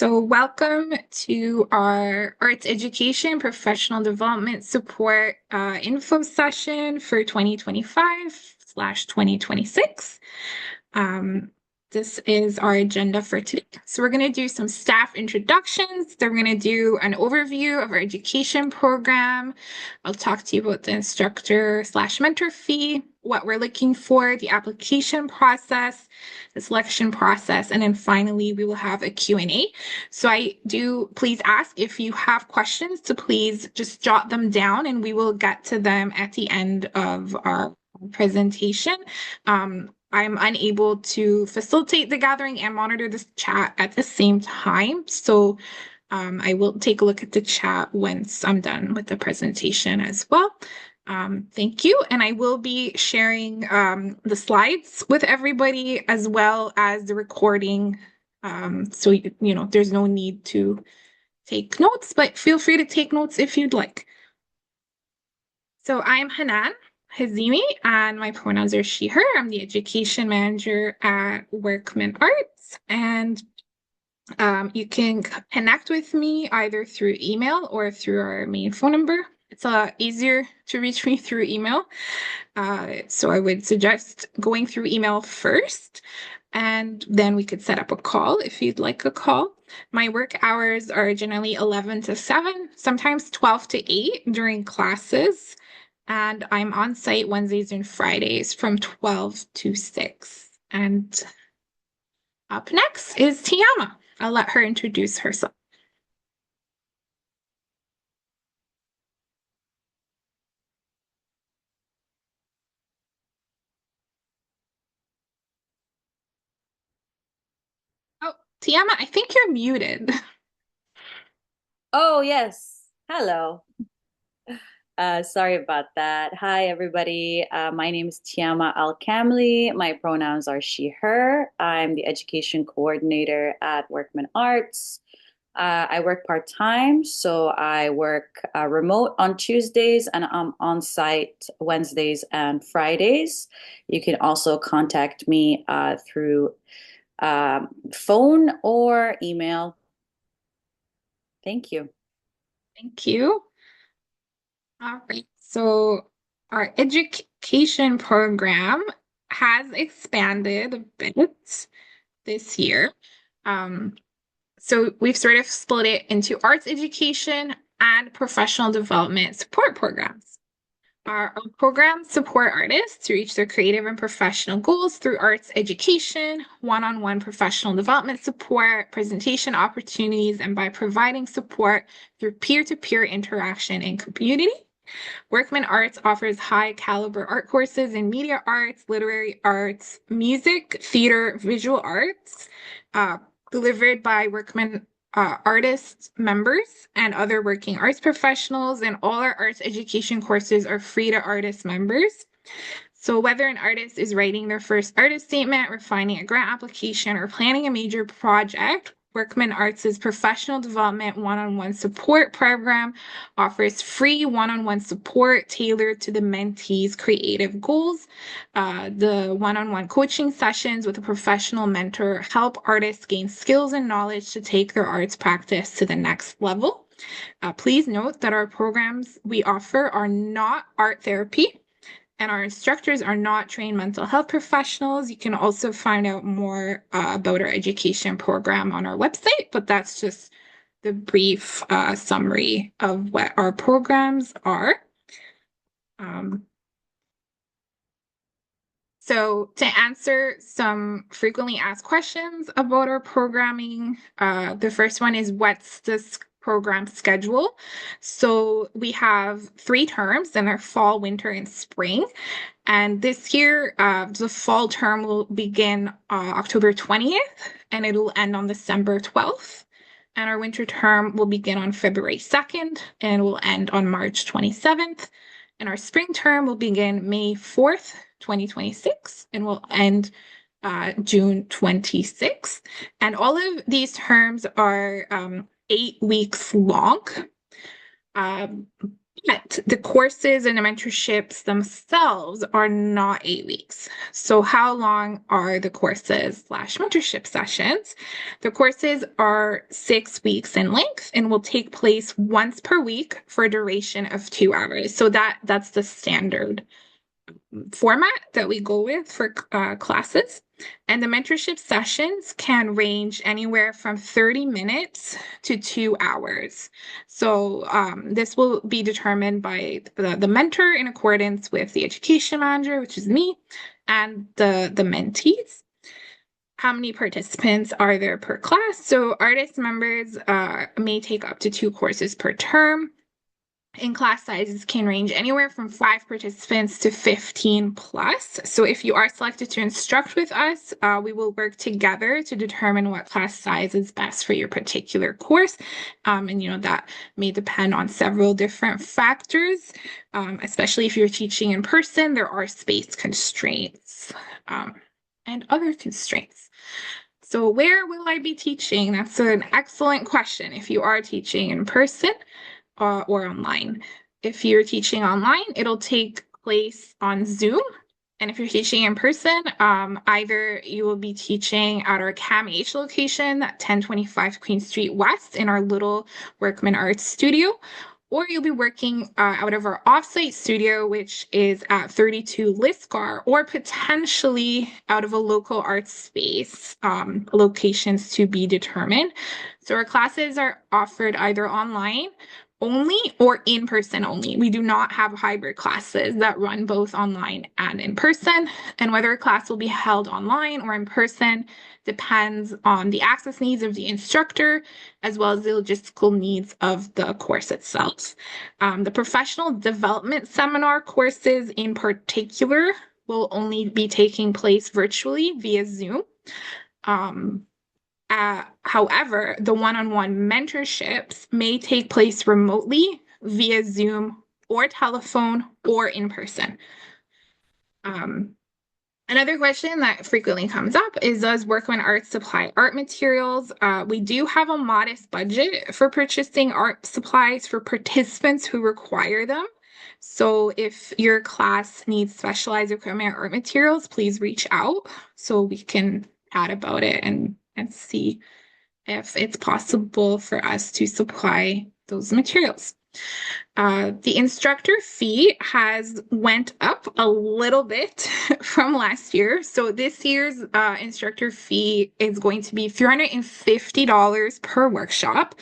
So, welcome to our Arts Education Professional Development Support info session for 2025/2026. Um, this is our agenda for today. So, we're going to do some staff introductions. Then we're going to do an overview of our education program. I'll talk to you about the instructor/mentor fee, what we're looking for, the application process, the selection process, and then finally we will have a Q&A. So I do please ask if you have questions to please just jot them down and we will get to them at the end of our presentation. I'm unable to facilitate the gathering and monitor this chat at the same time. So I will take a look at the chat once I'm done with the presentation as well. Thank you. And I will be sharing the slides with everybody as well as the recording. So, there's no need to take notes, but feel free to take notes if you'd like. So I'm Hanan Hazimi, and my pronouns are she, her. I'm the education manager at Workman Arts, and you can connect with me either through email or through our main phone number. It's easier to reach me through email. So I would suggest going through email first, and then we could set up a call if you'd like a call. My work hours are generally 11 to 7, sometimes 12 to 8 during classes. And I'm on site Wednesdays and Fridays from 12 to 6. And up next is Tiama. I'll let her introduce herself. Oh, Tiama, I think you're muted. Oh, yes. Hello. Sorry about that. Hi, everybody. My name is Tiama Al-Kamli. My pronouns are she, her. I'm the education coordinator at Workman Arts. I work part-time, so I work remote on Tuesdays and I'm on site Wednesdays and Fridays. You can also contact me through phone or email. Thank you. Thank you. All right. So our education program has expanded a bit this year. Um, so we've sort of split it into arts education and professional development support programs. Our programs support artists to reach their creative and professional goals through arts education, one-on-one professional development support, presentation opportunities, and by providing support through peer-to-peer interaction and community. Workman Arts offers high caliber art courses in media arts, literary arts, music, theater, visual arts, uh, delivered by Workman artists, members, and other working arts professionals. And all our arts education courses are free to artist members. So whether an artist is writing their first artist statement, refining a grant application, or planning a major project, Workman Arts' professional development one-on-one support program offers free one-on-one support tailored to the mentee's creative goals. The one-on-one coaching sessions with a professional mentor help artists gain skills and knowledge to take their arts practice to the next level. Please note that our programs we offer are not art therapy, and our instructors are not trained mental health professionals. You can also find out more about our education program on our website, but that's just the brief summary of what our programs are. So to answer some frequently asked questions about our programming, the first one is what's this program schedule? So we have 3 terms, and they're fall, winter, and spring. And this year, the fall term will begin October 20th, and it'll end on December 12th. And our winter term will begin on February 2nd, and will end on March 27th. And our spring term will begin May 4th, 2026, and will end June 26th. And all of these terms are 8 weeks long. Um, But the courses and the mentorships themselves are not 8 weeks. So how long are the courses slash mentorship sessions? The courses are 6 weeks in length and will take place once per week for a duration of 2 hours. So that's the standard format that we go with for classes. And the mentorship sessions can range anywhere from 30 minutes to 2 hours. So this will be determined by the mentor in accordance with the education manager, which is me, and the mentees. How many participants are there per class? So artist members may take up to 2 courses per term. And class sizes can range anywhere from 5 participants to 15 plus. So if you are selected to instruct with us, we will work together to determine what class size is best for your particular course. And that may depend on several different factors, especially if you're teaching in person, there are space constraints and other constraints. So where will I be teaching? That's an excellent question. If you are teaching in person, or online. If you're teaching online, it'll take place on Zoom. And if you're teaching in person, either you will be teaching at our CAMH location, 1025 Queen Street West in our little Workman Arts studio, or you'll be working out of our offsite studio, which is at 32 Liscar, or potentially out of a local arts space, locations to be determined. So our classes are offered either online only or in person only. We do not have hybrid classes that run both online and in person. And whether a class will be held online or in person depends on the access needs of the instructor, as well as the logistical needs of the course itself. The professional development seminar courses in particular will only be taking place virtually via Zoom. However, the one-on-one mentorships may take place remotely via Zoom or telephone or in person. Another question that frequently comes up is, does Workman Arts supply art materials? We do have a modest budget for purchasing art supplies for participants who require them. So if your class needs specialized equipment or art materials, please reach out so we can chat about it and see if it's possible for us to supply those materials. The instructor fee has went up a little bit from last year. So this year's instructor fee is going to be $350 per workshop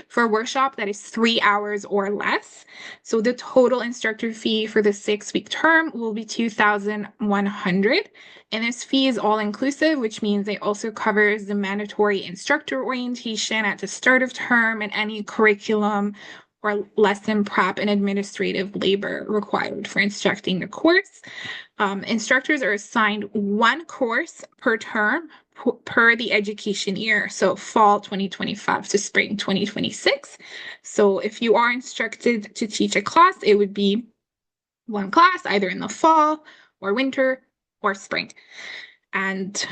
for a workshop that is 3 hours or less. So the total instructor fee for the 6-week term will be $2,100. And this fee is all inclusive, which means it also covers the mandatory instructor orientation at the start of term and any curriculum or lesson prep and administrative labor required for instructing the course. Instructors are assigned 1 course per term per the education year, so fall 2025 to spring 2026. So if you are instructed to teach a class, it would be 1 class either in the fall or winter or spring. And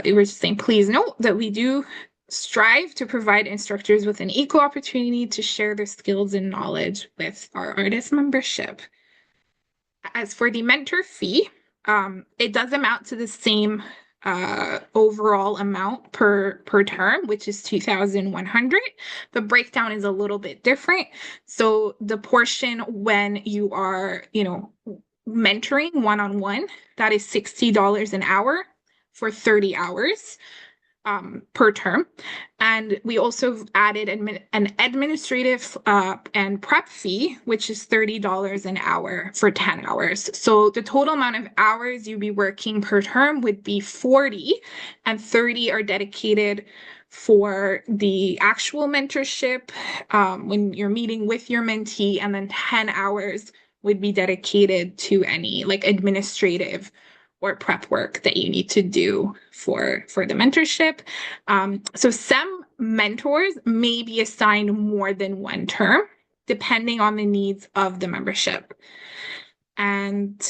it was just saying, please note that we do strive to provide instructors with an equal opportunity to share their skills and knowledge with our artist membership. As for the mentor fee, it does amount to the same overall amount per term, which is $2,100. The breakdown is a little bit different. So the portion when you are, mentoring one-on-one, that is $60 an hour for 30 hours. Per term. And we also added an administrative and prep fee, which is $30 an hour for 10 hours. So the total amount of hours you'd be working per term would be 40, and 30 are dedicated for the actual mentorship when you're meeting with your mentee, and then 10 hours would be dedicated to any administrative or prep work that you need to do for the mentorship. So some mentors may be assigned more than 1 term, depending on the needs of the membership. And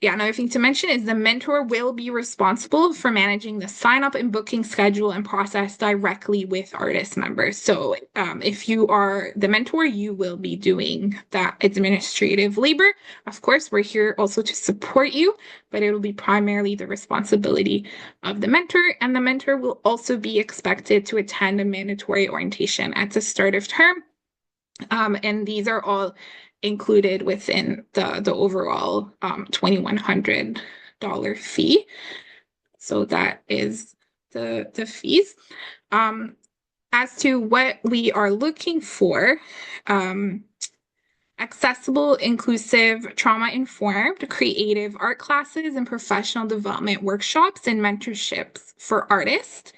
Yeah, another thing to mention is the mentor will be responsible for managing the sign up and booking schedule and process directly with artist members. So, if you are the mentor, you will be doing that administrative labor. Of course, we're here also to support you, but it will be primarily the responsibility of the mentor. And the mentor will also be expected to attend a mandatory orientation at the start of term. And these are all included within the overall $2,100 fee. So that is the fees. Um, as to what we are looking for, um, accessible, inclusive, trauma-informed, creative art classes and professional development workshops and mentorships for artists.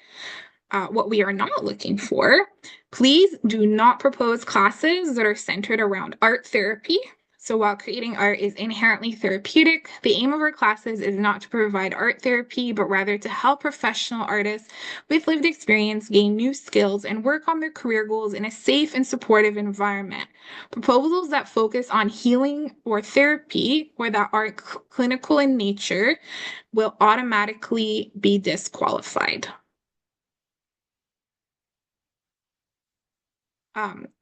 What we are not looking for, please do not propose classes that are centered around art therapy. So while creating art is inherently therapeutic, the aim of our classes is not to provide art therapy, but rather to help professional artists with lived experience gain new skills and work on their career goals in a safe and supportive environment. Proposals that focus on healing or therapy or that are clinical in nature will automatically be disqualified.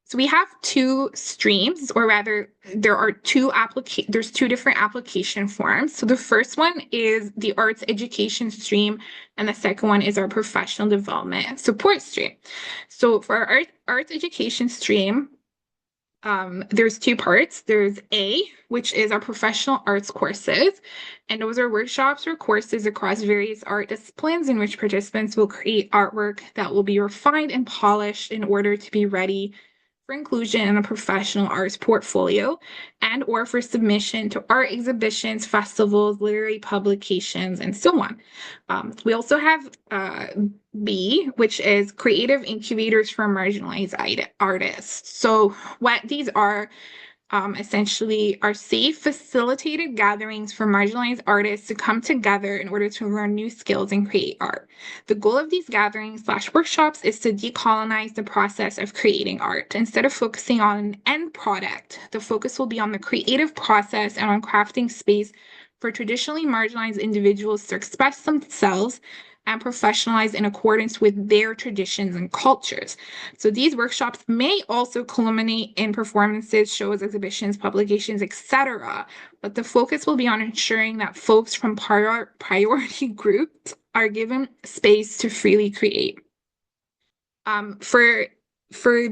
So we have two streams, or rather, there's two different application forms. So the first one is the arts education stream, and the second one is our professional development support stream. So for our arts education stream, there's two parts. There's A, which is our professional arts courses, and those are workshops or courses across various art disciplines in which participants will create artwork that will be refined and polished in order to be ready for inclusion in a professional arts portfolio and or for submission to art exhibitions, festivals, literary publications, and so on. We also have B, which is creative incubators for marginalized artists. So what these are essentially are safe, facilitated gatherings for marginalized artists to come together in order to learn new skills and create art. The goal of these gatherings/workshops is to decolonize the process of creating art. Instead of focusing on an end product, the focus will be on the creative process and on crafting space for traditionally marginalized individuals to express themselves and professionalize in accordance with their traditions and cultures. So these workshops may also culminate in performances, shows, exhibitions, publications, etc. But the focus will be on ensuring that folks from priority groups are given space to freely create. For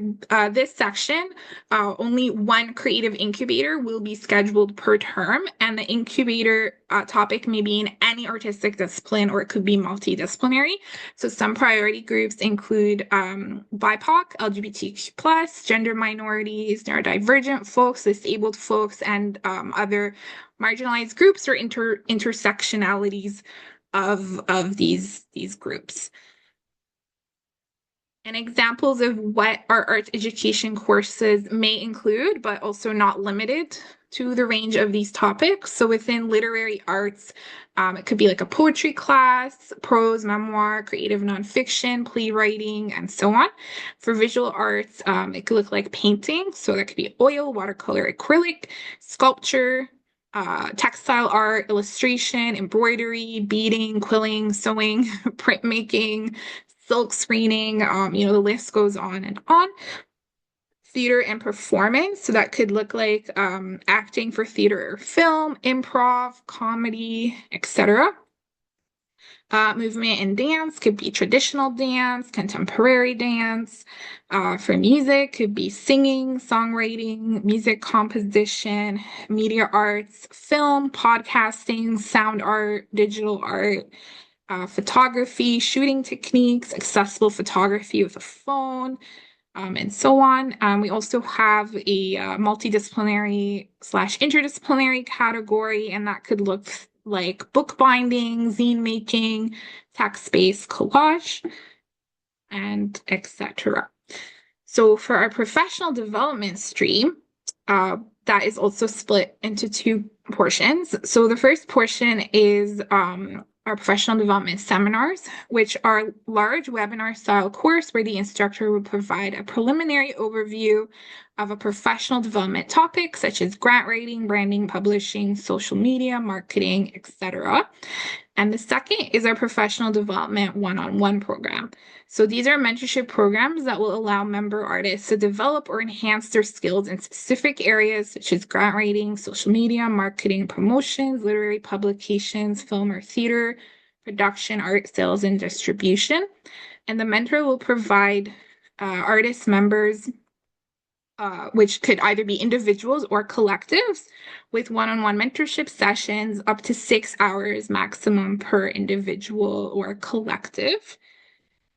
this section, only one creative incubator will be scheduled per term, and the incubator topic may be in any artistic discipline or it could be multidisciplinary. So some priority groups include BIPOC, LGBTQ+, gender minorities, neurodivergent folks, disabled folks, and other marginalized groups or intersectionalities of these groups. And examples of what our arts education courses may include, but also not limited to the range of these topics. So within literary arts, it could be like a poetry class, prose, memoir, creative nonfiction, playwriting, and so on. For visual arts, it could look like painting. So that could be oil, watercolor, acrylic, sculpture, textile art, illustration, embroidery, beading, quilling, sewing, printmaking, silk screening, the list goes on and on. Theater and performance, so that could look like acting for theater or film, improv, comedy, etc. Movement and dance could be traditional dance, contemporary dance. For music, could be singing, songwriting, music composition, media arts, film, podcasting, sound art, digital art, photography, shooting techniques, accessible photography with a phone, and so on. We also have a multidisciplinary/interdisciplinary category, and that could look like bookbinding, zine making, text-based collage, and etc. So for our professional development stream, that is also split into two portions. So the first portion is our professional development seminars, which are large webinar style course where the instructor will provide a preliminary overview of a professional development topic such as grant writing, branding, publishing, social media, marketing, etc. And the second is our professional development one-on-one program. So these are mentorship programs that will allow member artists to develop or enhance their skills in specific areas such as grant writing, social media, marketing, promotions, literary publications, film or theater, production, art, sales, and distribution. And the mentor will provide artist members which could either be individuals or collectives, with one-on-one mentorship sessions up to 6 hours maximum per individual or collective.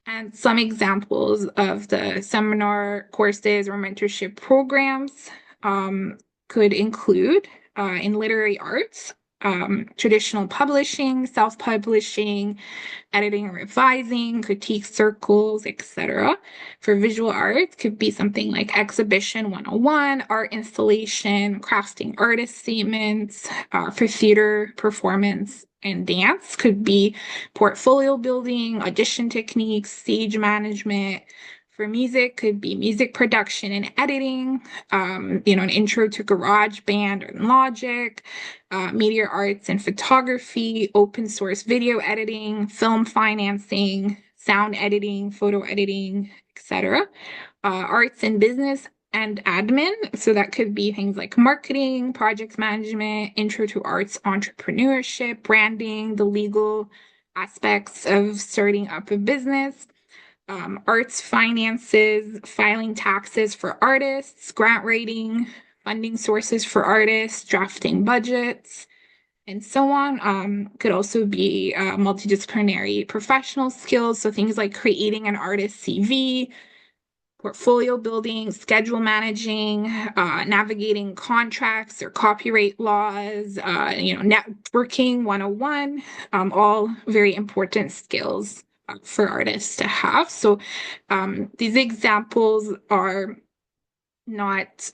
And some examples of the seminar courses or mentorship programs could include in literary arts, traditional publishing, self-publishing, editing and revising, critique circles, etc. For visual arts, could be something like exhibition 101, art installation, crafting artist statements. For theater, performance, and dance, could be portfolio building, audition techniques, stage management. For music, could be music production and editing, an intro to GarageBand or Logic, media arts and photography, open source video editing, film financing, sound editing, photo editing, etc. Arts and business and admin. So that could be things like marketing, project management, intro to arts entrepreneurship, branding, the legal aspects of starting up a business, arts finances, filing taxes for artists, grant writing, funding sources for artists, drafting budgets, and so on. Could also be multidisciplinary professional skills. So things like creating an artist CV, portfolio building, schedule managing, navigating contracts or copyright laws, networking 101, all very important skills for artists to have. So these examples are not,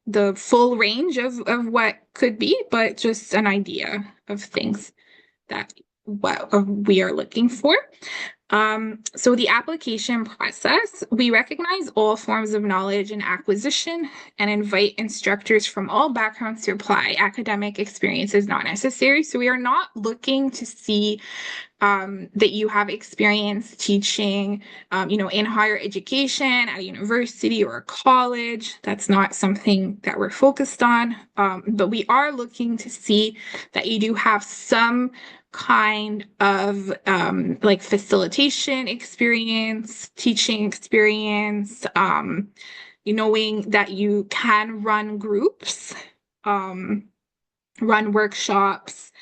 the full range of what could be, but just an idea of things that what we are looking for. So the application process, we recognize all forms of knowledge and acquisition and invite instructors from all backgrounds to apply. Academic experience is not necessary. So we are not looking to see that you have experience teaching, in higher education at a university or a college. That's not something that we're focused on. But we are looking to see that you do have some kind of like facilitation experience, teaching experience, knowing that you can run groups, run workshops.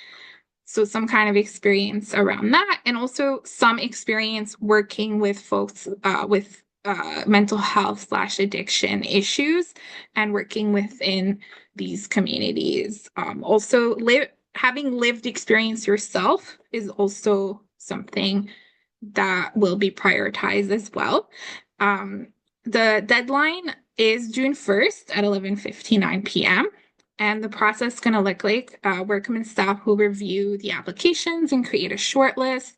So some kind of experience around that, and also some experience working with folks with mental health/addiction issues and working within these communities. Also, having lived experience yourself is also something that will be prioritized as well. The deadline is June 1st at 11:59 p.m. And the process is going to look like Workman staff will review the applications and create a short list.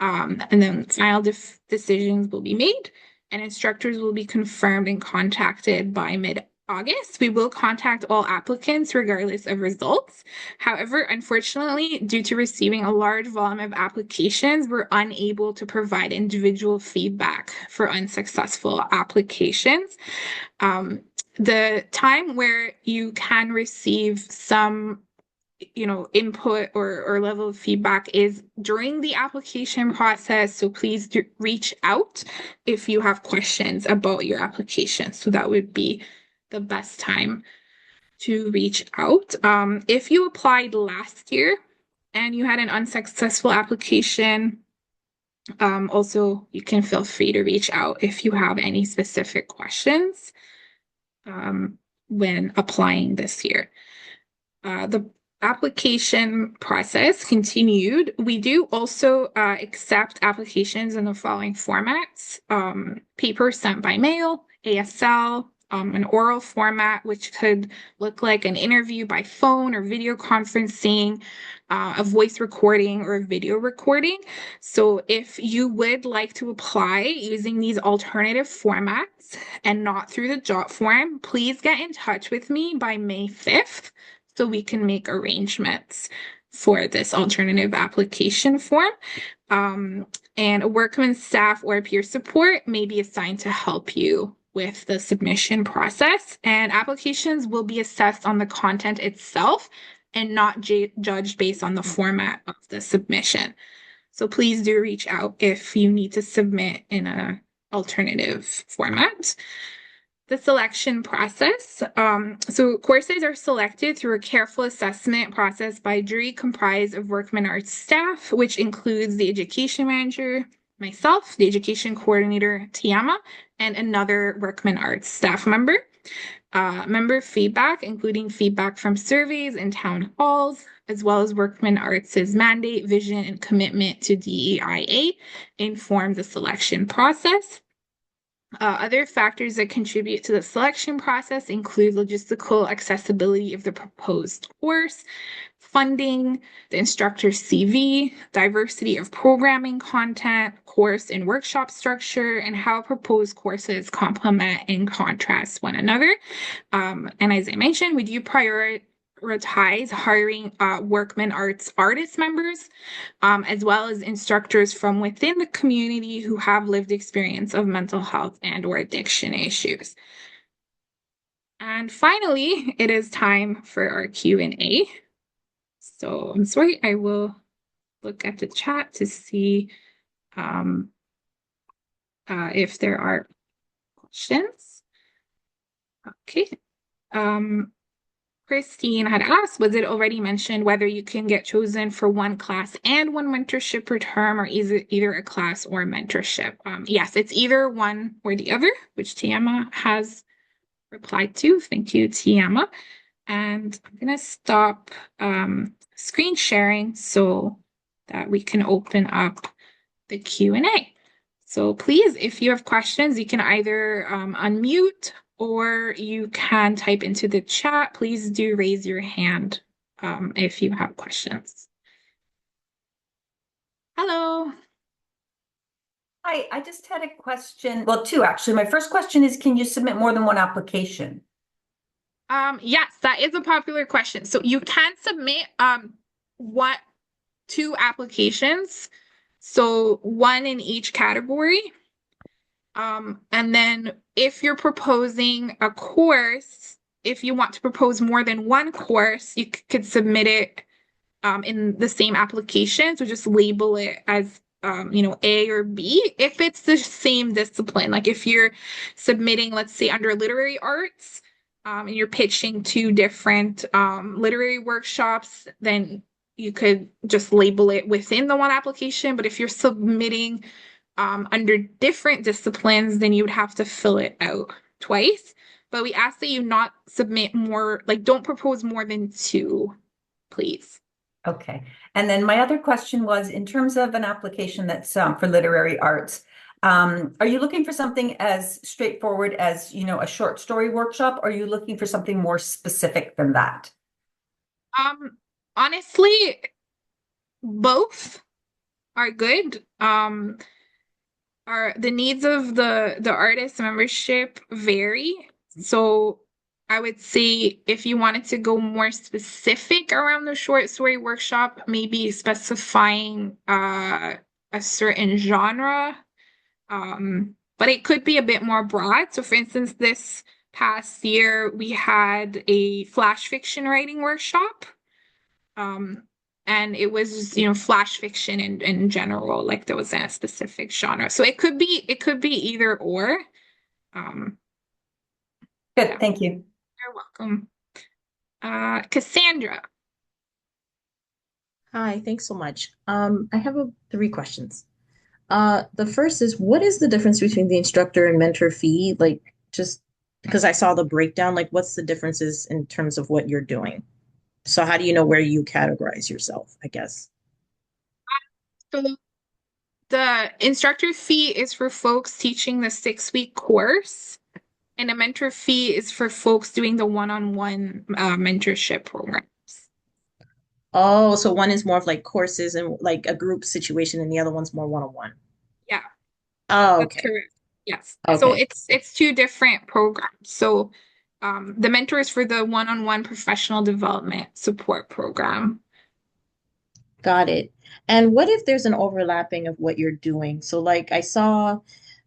And then final decisions will be made, and instructors will be confirmed and contacted by mid-August. We will contact all applicants regardless of results. However, unfortunately, due to receiving a large volume of applications, we're unable to provide individual feedback for unsuccessful applications. The time where you can receive some input or level of feedback is during the application process. So please reach out if you have questions about your application. So that would be the best time to reach out. If you applied last year and you had an unsuccessful application, also you can feel free to reach out if you have any specific questions when applying this year. The application process continued. We do also accept applications in the following formats: paper sent by mail, ASL, an oral format, which could look like an interview by phone or video conferencing, a voice recording, or a video recording. So if you would like to apply using these alternative formats and not through the jot form, please get in touch with me by May 5th so we can make arrangements for this alternative application form. Um, and a Workman staff or peer support may be assigned to help you with the submission process. And applications will be assessed on the content itself and not judged based on the format of the submission. So please do reach out if you need to submit in an alternative format. The selection process. So courses are selected through a careful assessment process by a jury comprised of Workman Arts staff, which includes the education manager, myself, the education coordinator, Tiama, and another Workman Arts staff member. Member feedback, including feedback from surveys and town halls, as well as Workman Arts' mandate, vision, and commitment to DEIA, inform the selection process. Other factors that contribute to the selection process include logistical accessibility of the proposed course, funding, the instructor's CV, diversity of programming content, course and workshop structure, and how proposed courses complement and contrast one another. And as I mentioned, we do prioritize hiring Workman Arts artist members, as well as instructors from within the community who have lived experience of mental health and or addiction issues. And finally, it is time for our Q&A. So I'm sorry, I will look at the chat to see if there are questions. Okay. Christine had asked, was it already mentioned whether you can get chosen for one class and one mentorship per term, or is it either a class or a mentorship? Yes, it's either one or the other, which Tiama has replied to. Thank you, Tiama. And I'm going to stop screen sharing so that we can open up the Q&A. So please, if you have questions, you can either unmute or you can type into the chat. Please do raise your hand if you have questions. Hello. Hi, I just had a question. Well, two actually. My first question is, can you submit more than one application? Yes, that is a popular question. So you can submit what two applications, so one in each category. And then if you're proposing a course, if you want to propose more than one course, you could submit it in the same application. So just label it as A or B if it's the same discipline. Like if you're submitting, let's say, under literary arts, and you're pitching two different literary workshops, then you could just label it within the one application. But if you're submitting under different disciplines, then you would have to fill it out twice. But we ask that you not submit more, like don't propose more than two, please. Okay. And then my other question was, in terms of an application that's for literary arts, are you looking for something as straightforward as, a short story workshop, or are you looking for something more specific than that? Honestly, both are good. The needs of the artist membership vary. So I would say if you wanted to go more specific around the short story workshop, maybe specifying a certain genre. But it could be a bit more broad. So for instance, this past year we had a flash fiction writing workshop. And it was, flash fiction in general, like there was a specific genre. So it could be either or. Good, Yeah. thank you. You're welcome. Cassandra. Hi, thanks so much. I have three questions. The first is, what is the difference between the instructor and mentor fee? Like, just because I saw the breakdown, like, what's the differences in terms of what you're doing? So how do you know where you categorize yourself, I guess? So the instructor fee is for folks teaching the 6-week course. And a mentor fee is for folks doing the one-on-one mentorship programs. Oh, so one is more of like courses and like a group situation, and the other one's more one-on-one. Yeah, Oh, that's okay. correct. Yes. So Okay. it's two different programs. So the mentor is for the one-on-one professional development support program. Got it. And what if there's an overlapping of what you're doing? So like I saw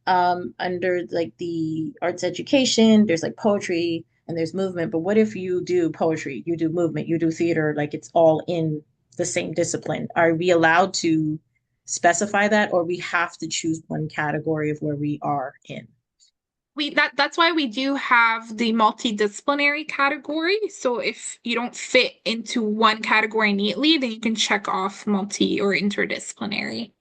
under like the arts education, there's like poetry and there's movement, but what if you do poetry, you do movement, you do theater, like it's all in the same discipline? Are we allowed to specify that, or we have to choose one category of where we are in? That's why we do have the multidisciplinary category. So if you don't fit into one category neatly, then you can check off multi or interdisciplinary.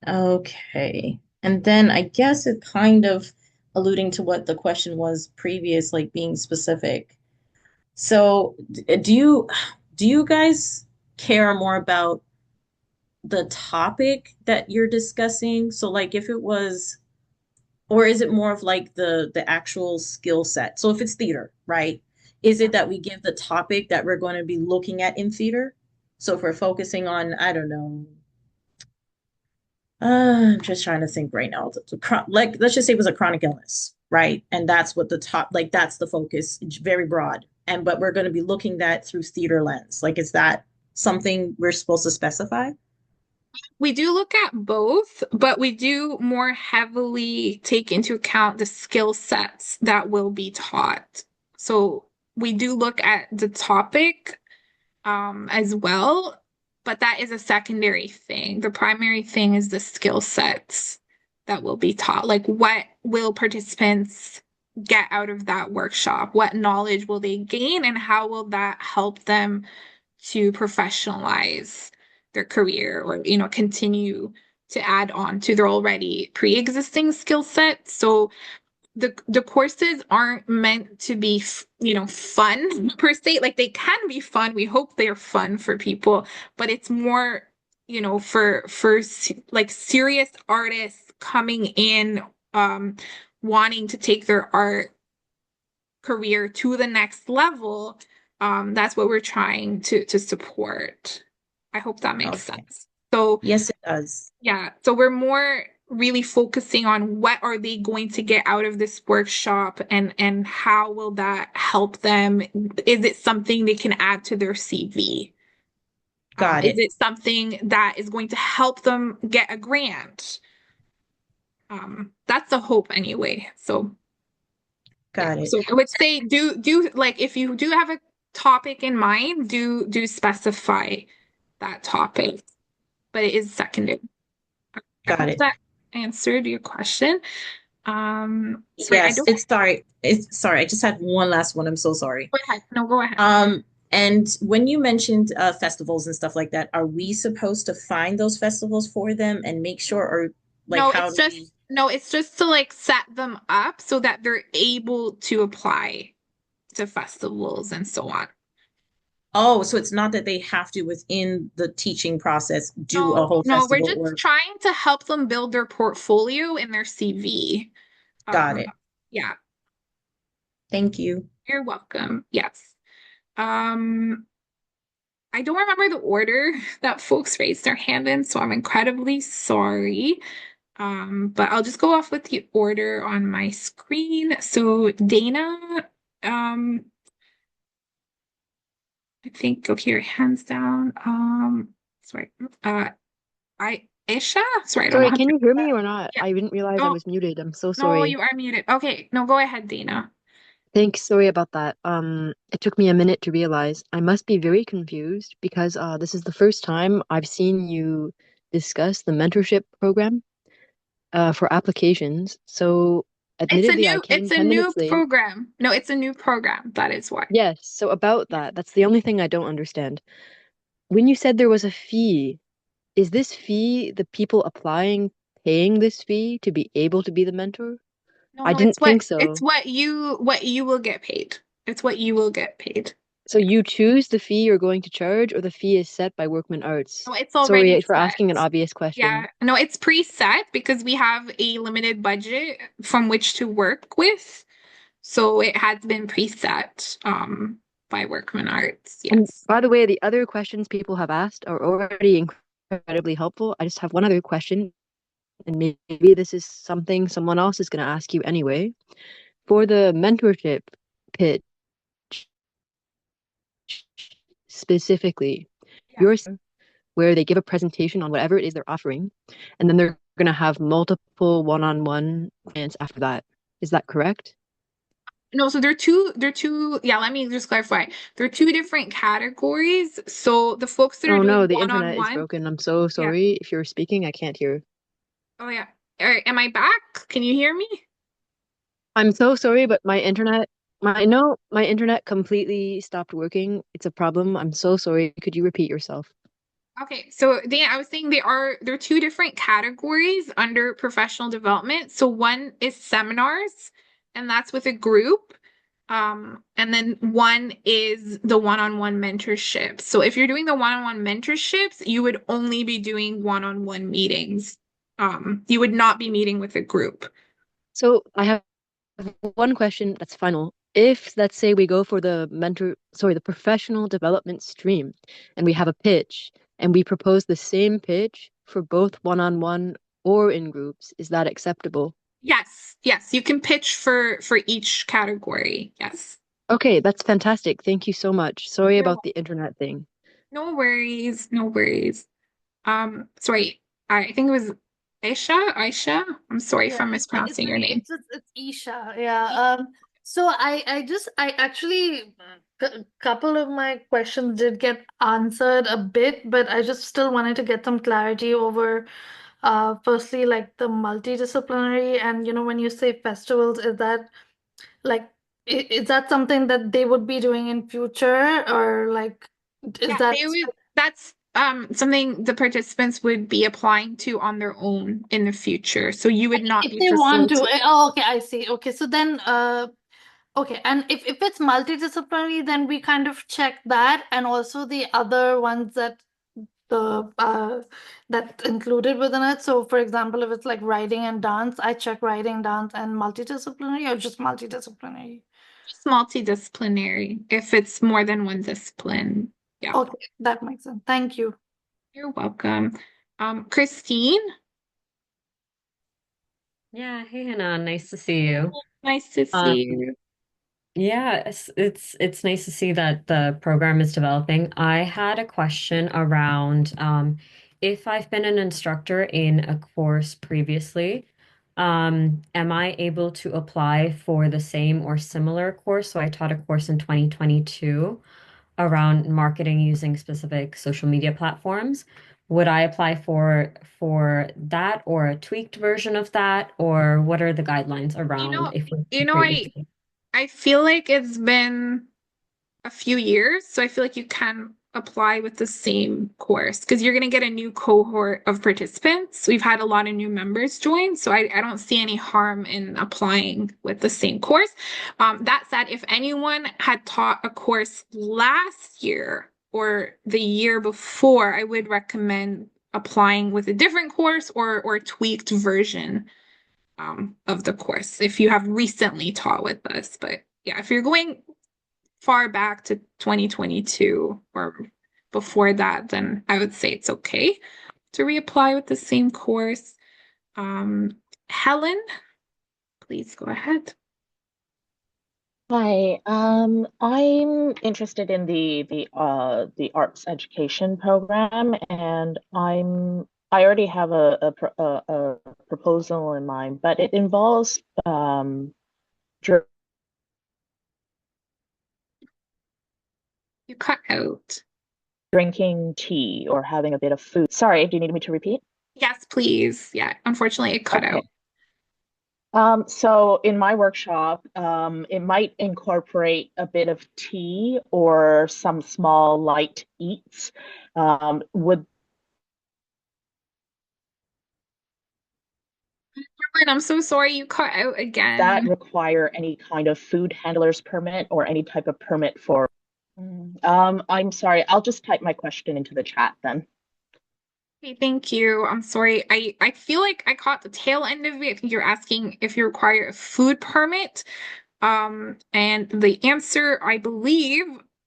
Okay. And then I guess it kind of alluding to what the question was previous, like being specific. So, do you guys care more about the topic that you're discussing? So like if it was, or is it more of like the actual skill set? So if it's theater, right? Is it that we give the topic that we're going to be looking at in theater? So if we're focusing on, I don't know, I'm just trying to think right now. Like, let's just say it was a chronic illness, right? And that's what the top, like, that's the focus. It's very broad. And but we're going to be looking at through theater lens. Like, is that something we're supposed to specify? We do look at both, but we do more heavily take into account the skill sets that will be taught. So we do look at the topic as well, but that is a secondary thing. The primary thing is the skill sets that will be taught. Like, what will participants get out of that workshop? What knowledge will they gain, and how will that help them to professionalize their career or, continue to add on to their already pre-existing skill set? So the courses aren't meant to be fun per se. Like, they can be fun, we hope they're fun for people, but it's more for like serious artists coming in, wanting to take their art career to the next level. That's what we're trying to support. I hope that makes Okay. sense. So Yes, it does. yeah, so we're more really focusing on what are they going to get out of this workshop, and how will that help them? Is it something they can add to their CV? Got Is it. it something that is going to help them get a grant? That's the hope anyway. So yeah, Got it. so I would say do like, if you do have a topic in mind, do specify that topic, but it is secondary. I Got hope it. that answered your question. Sorry, I Yes, don't. it's sorry. It's sorry. I just had one last one. I'm so sorry. Go ahead. No, go ahead. Um, and when you mentioned festivals and stuff like that, are we supposed to find those festivals for them and make sure, or like No, how it's do just we? no, it's just to like set them up so that they're able to apply to festivals and so on. Oh, so it's not that they have to within the teaching process do a No, whole no, we're festival just or trying to help them build their portfolio and their CV. got Um, it. yeah, Thank you. you're welcome. Yes. Um, I don't remember the order that folks raised their hand in, so I'm incredibly sorry. But I'll just go off with the order on my screen. So Dana, um, I think, okay, your hands down. Sorry. Isha? Sorry, I don't know Sorry, how to. can you hear me or not? Yeah. I didn't realize I Oh, was muted. I'm so no, sorry. you are muted. Okay, no, go ahead, Dana. Thanks, sorry about that. It took me a minute to realize I must be very confused because this is the first time I've seen you discuss the mentorship program for applications. So admittedly, I came It's a 10 new minutes late. program. No, it's a new program. That is why. Yes, so about Yeah. that, that's the only thing I don't understand. When you said there was a fee, is this fee the people applying paying this fee to be able to be the mentor? No, I no, didn't think it's so. what you will get paid. It's what you will get paid. So you choose the fee you're going to charge, or the fee is set by Workman Arts? No, it's Sorry already for set. asking an obvious question. Yeah, no, it's preset because we have a limited budget from which to work with. So it has been preset by Workman Arts. And Yes. by the way, the other questions people have asked are already incredibly helpful. I just have one other question, and maybe this is something someone else is going to ask you anyway. For the mentorship pitch specifically, Yeah. you're where they give a presentation on whatever it is they're offering, and then they're going to have multiple one-on-one clients after that. Is that correct? No, so yeah, let me just clarify. There are two different categories. So the folks that are Oh doing no, the internet is one-on-one, broken. I'm so yeah. sorry. If you're speaking, I can't hear. Oh yeah. All right, am I back? Can you hear me? I'm so sorry, but my internet completely stopped working. It's a problem. I'm so sorry. Could you repeat yourself? Okay, so I was saying there are two different categories under professional development. So one is seminars, and that's with a group. And then one is the one-on-one mentorship. So if you're doing the one-on-one mentorships, you would only be doing one-on-one meetings. You would not be meeting with a group. So I have one question that's final. If, let's say, we go for the professional development stream, and we have a pitch, and we propose the same pitch for both one-on-one or in groups, is that acceptable? Yes, yes, you can pitch for each category. Yes. Okay, that's fantastic. Thank you so much. Sorry You're about welcome. the internet thing. No worries, no worries. Sorry, I think it was Aisha. I'm sorry if Yeah, I'm it's mispronouncing your name. it's Isha. Yeah. So I actually a couple of my questions did get answered a bit, but I just still wanted to get some clarity over firstly like the multidisciplinary and when you say festivals, is that like is that something that they would be doing in future or like is Yeah, that they would. That's something the participants would be applying to on their own in the future. So you would not if be they want to? facilitating. Oh, okay, I see. Okay, so then okay, and if it's multidisciplinary, then we kind of check that, and also the other ones the that included within it. So, for example, if it's like writing and dance, I check writing, dance, and multidisciplinary, or just multidisciplinary. Just multidisciplinary if it's more than one discipline. Yeah, Okay, that makes sense. Thank you. you're welcome. Christine, Yeah, hey Hannah, nice to see you. nice to Um, see you. yeah, it's nice to see that the program is developing. I had a question around if I've been an instructor in a course previously, am I able to apply for the same or similar course? So I taught a course in 2022 around marketing using specific social media platforms. Would I apply for that or a tweaked version of that, or what are the guidelines You around know, if we're you know, previously? I feel like it's been a few years, so I feel like you can apply with the same course because you're going to get a new cohort of participants. We've had a lot of new members join, so I don't see any harm in applying with the same course. That said, if anyone had taught a course last year or the year before, I would recommend applying with a different course or a tweaked version of the course if you have recently taught with us. But yeah, if you're going far back to 2022 or before that, then I would say it's okay to reapply with the same course. Um, Helen, please go ahead. Hi, I'm interested in the arts education program, and I already have a proposal in mind, but it involves dr- You cut out. drinking tea or having a bit of food. Sorry, do you need me to repeat? Yes, please. Yeah, unfortunately, it cut out. Okay. So in my workshop, it might incorporate a bit of tea or some small light eats. Would Helen, I'm so sorry you cut out that again. require any kind of food handler's permit or any type of permit for I'm sorry. I'll just type my question into the chat then. Okay, thank you. I'm sorry. I feel like I caught the tail end of it. I think you're asking if you require a food permit. And the answer, I believe,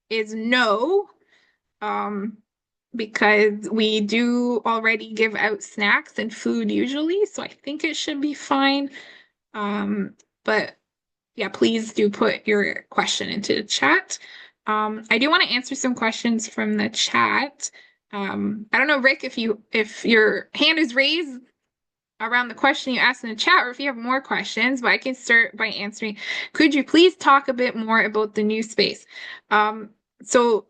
is no. Um, because we do already give out snacks and food usually, so I think it should be fine. But yeah, please do put your question into the chat. I do want to answer some questions from the chat. I don't know, Rick, if your hand is raised around the question you asked in the chat, or if you have more questions, but I can start by answering. Could you please talk a bit more about the new space? So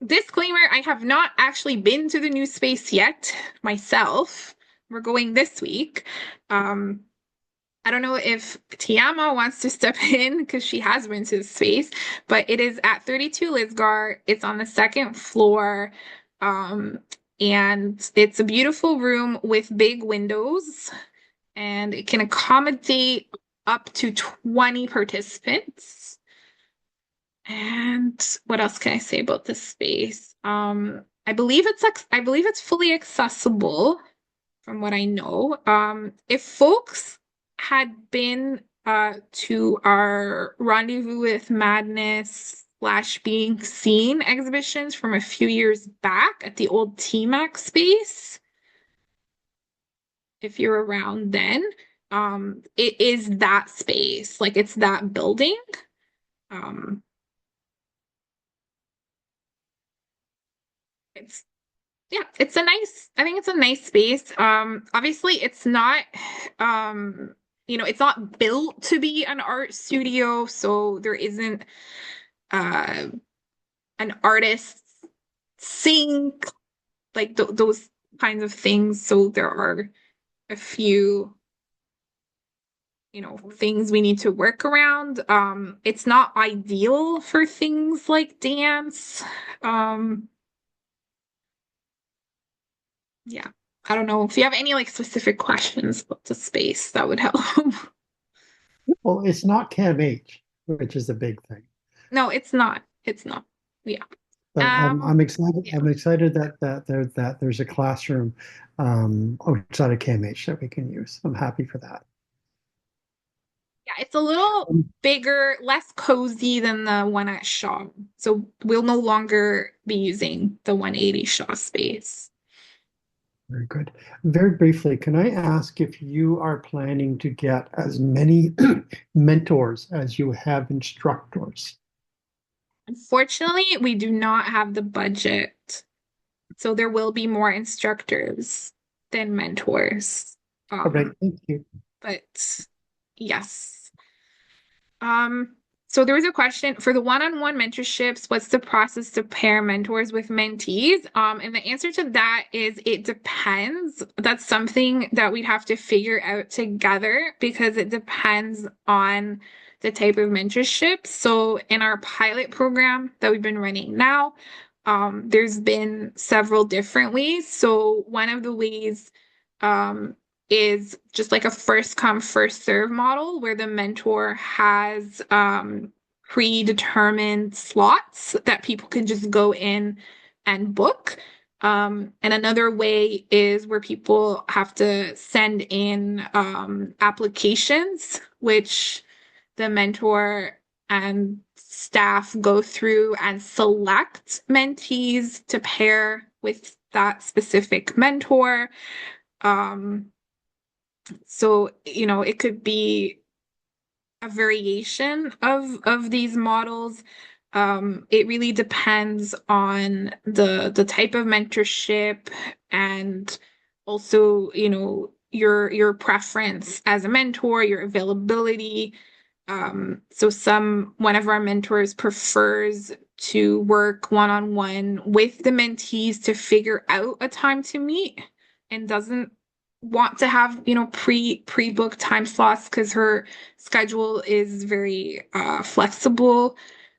disclaimer, I have not actually been to the new space yet myself. We're going this week. I don't know if Tiama wants to step in because she has been to the space, but it is at 32 Lisgar. It's on the second floor. And it's a beautiful room with big windows, and it can accommodate up to 20 participants. And what else can I say about this space? I believe it's fully accessible from what I know. If folks had been to our Rendezvous with Madness / Being Seen exhibitions from a few years back at the old TMAC space, if you're around then, it is that space, like it's that building. Um, it's Yeah, I think it's a nice space. Obviously it's not it's not built to be an art studio, so there isn't uh an artist sink, like those kinds of things. So there are a few, things we need to work around. It's not ideal for things like dance. Um, yeah. I don't know if you have any like specific questions about the space that would help. Well, it's not CAMH, which is a big thing. No, it's not. It's not. Yeah. But I'm excited. Yeah. I'm excited that there's a classroom outside of CAMH that we can use. I'm happy for that. Yeah, it's a little bigger, less cozy than the one at Shaw. So we'll no longer be using the 180 Shaw space. Very good. Very briefly, can I ask if you are planning to get as many mentors as you have instructors? Unfortunately, we do not have the budget. So there will be more instructors than mentors. All right, thank you. But yes. So there was a question for the one-on-one mentorships, what's the process to pair mentors with mentees? And the answer to that is it depends. That's something that we'd have to figure out together because it depends on the type of mentorship. So in our pilot program that we've been running now, there's been several different ways. So one of the ways is just like a first come, first serve model where the mentor has predetermined slots that people can just go in and book. And another way is where people have to send in applications, which the mentor and staff go through and select mentees to pair with that specific mentor. So, it could be a variation of these models. It really depends on the type of mentorship and also, your preference as a mentor, your availability. So one of our mentors prefers to work one-on-one with the mentees to figure out a time to meet and doesn't want to have, pre-booked time slots because her schedule is very flexible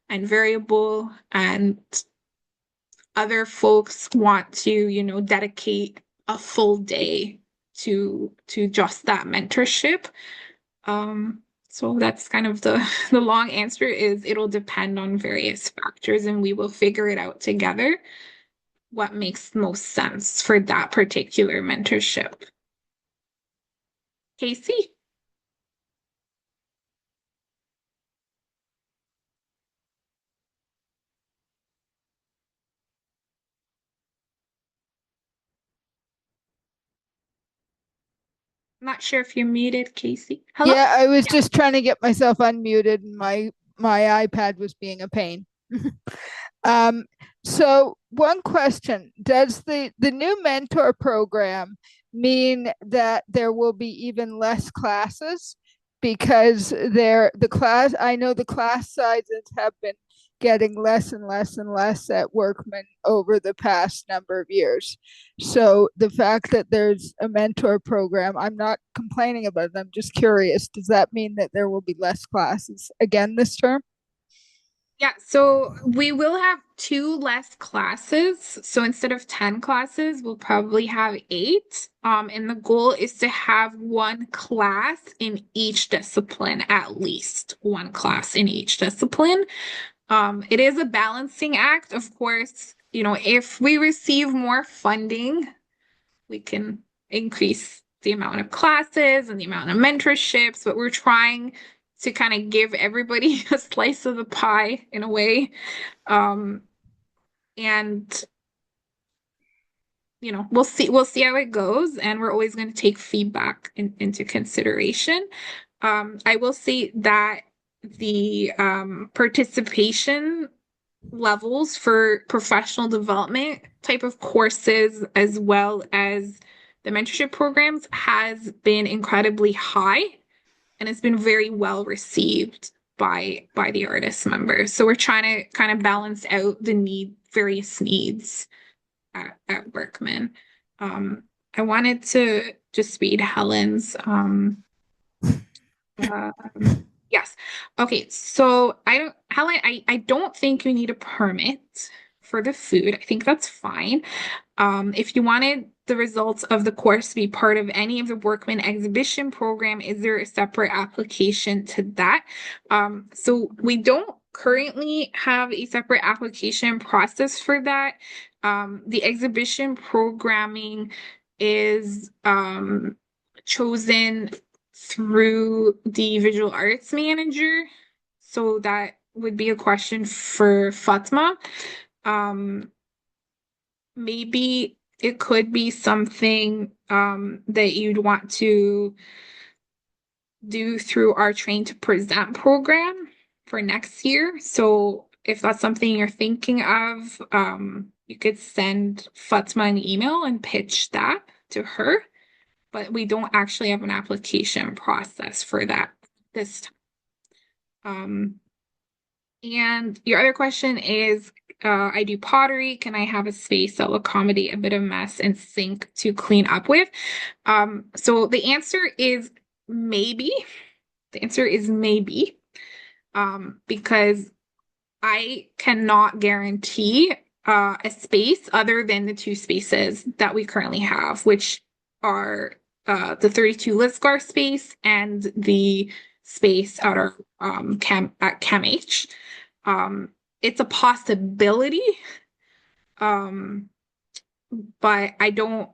and variable, and other folks want to, dedicate a full day to just that mentorship. So that's kind of the long answer is it'll depend on various factors and we will figure it out together what makes most sense for that particular mentorship. Casey? Not sure if you're muted, Casey. Hello? Yeah, I was just trying to get myself unmuted and my iPad was being a pain. Um, so one question, does the new mentor program mean that there will be even less classes? Because the class, I know the class sizes have been getting less and less and less at Workman over the past number of years. So the fact that there's a mentor program, I'm not complaining about it. I'm just curious. Does that mean that there will be less classes again this term? Yeah, so we will have 2 less classes. So instead of 10 classes, we'll probably have 8. And the goal is to have 1 class in each discipline, at least 1 class in each discipline. It is a balancing act, of course. If we receive more funding, we can increase the amount of classes and the amount of mentorships, but we're trying to kind of give everybody a slice of the pie in a way. And we'll see how it goes, and we're always going to take feedback into consideration. I will say that the participation levels for professional development type of courses as well as the mentorship programs has been incredibly high, and it's been very well received by the artist members. So we're trying to kind of balance out the various needs at Workman. I wanted to just read Helen's yes. Okay, so Helen, I don't think you need a permit for the food. I think that's fine. If you wanted the results of the course to be part of any of the Workman exhibition program, is there a separate application to that? So we don't currently have a separate application process for that. The exhibition programming is chosen through the visual arts manager. So that would be a question for Fatma. Maybe it could be something that you'd want to do through our Train to Present program for next year. So if that's something you're thinking of, you could send Fatma an email and pitch that to her. But we don't actually have an application process for that this time. And your other question is, I do pottery. Can I have a space that will accommodate a bit of mess and sink to clean up with? So the answer is maybe. The answer is maybe, because I cannot guarantee a space other than the 2 spaces that we currently have, which are the 32 Lisgar space and the space at our at CAMH. It's a possibility, but I don't